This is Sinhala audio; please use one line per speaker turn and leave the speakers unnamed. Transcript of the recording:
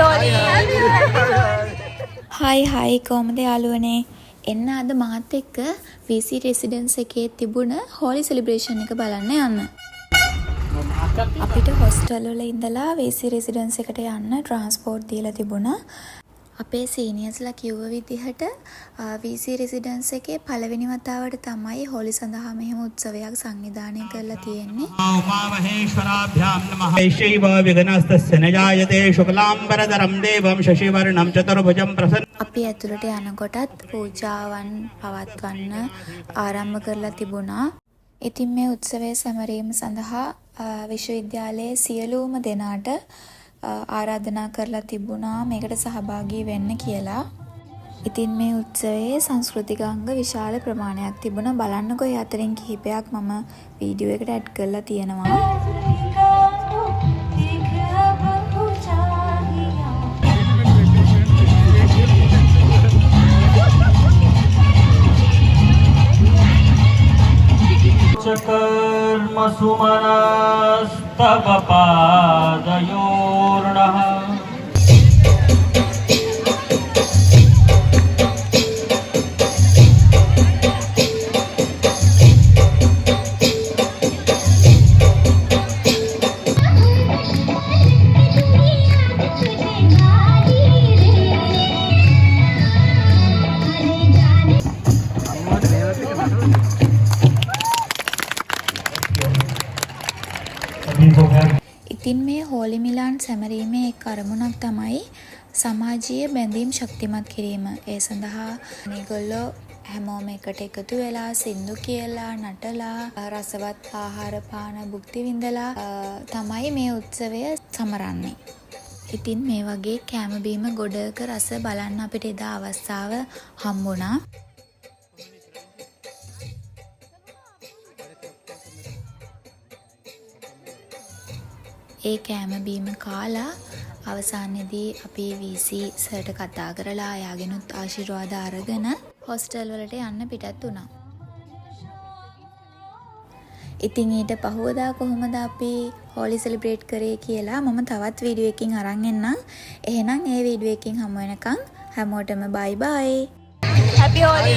Holi!
හයි කොහමද යාළුවනේ? එන්න අද මාත් එක්ක VC රෙසිඩන්ස් එකේ තිබුණ හෝලි සෙලිබ්‍රේෂන් එක බලන්න යන්න. අපිට හොස්ටල් වල ඉඳලා VC රෙසිඩන්ස් එකට යන්න ට්‍රාන්ස්පෝර්ට් දීලා තිබුණා. අපේ සීනියර්ස්ලා කිව්ව විදිහට VC රෙසිඩන්ස් එකේ පළවෙනි වතාවට තමයි හෝලි සඳහා මෙහෙම උත්සවයක් සංවිධානය කරලා තියෙන්නේ.
उमामहेश्वराभ्यां नमः ऐशैव विघ्नस्तस्य न जायते शुक्लाम्बरधरं देवं शशिवर्णं चतुर्भुजं प्रसन्न.
අපි ඇතුළට යනකොටත් පූජාවන් පවත්වන්න ආරම්භ කරලා තිබුණා. ඉතින් මේ උත්සවයේ සැමරීම සඳහා විශ්වවිද්‍යාලයේ සියලුම දෙනාට ආරාධනා කරලා තිබුණා මේකට සහභාගී වෙන්න කියලා. ඉතින් මේ උත්සවයේ සංස්කෘතික අංග විශාල ප්‍රමාණයක් තිබුණා. බලන්නකෝ ඒ අතරින් කිහිපයක් මම වීඩියෝ එකට ඇඩ් කරලා තියෙනවා.
कर्म सुमनस्तव पादयोर्नः
ඉතින් මේ හෝලි මිලාන් සැමරීමේ එක් අරමුණක් තමයි සමාජීය බැඳීම් ශක්තිමත් කිරීම. ඒ සඳහා මේගොල්ලෝ හැමෝම එකට එකතු වෙලා සින්දු කියලා නටලා රසවත් ආහාර පාන භුක්ති විඳලා තමයි මේ උත්සවය සමරන්නේ. ඉතින් මේ වගේ කෑම බීම ගොඩක රස බලන්න අපිට එදා අවස්ථාව හම්බුණා. ඒ කෑම බීම කාලා අවසානයේදී අපි VC සර්ට කතා කරලා ආයාගෙනුත් ආශිර්වාද අරගෙන හොස්ටල් වලට යන්න පිටත් වුණා. ඉතින් ඊට පහුවදා කොහොමද අපි හෝලි සෙලිබ්‍රේට් කරේ කියලා මම තවත් වීඩියෝ එකකින් අරන් එන්නම්. එහෙනම් ඒ වීඩියෝ එකකින් හමු වෙනකන් හැමෝටම බයි බයි.
Happy Holi!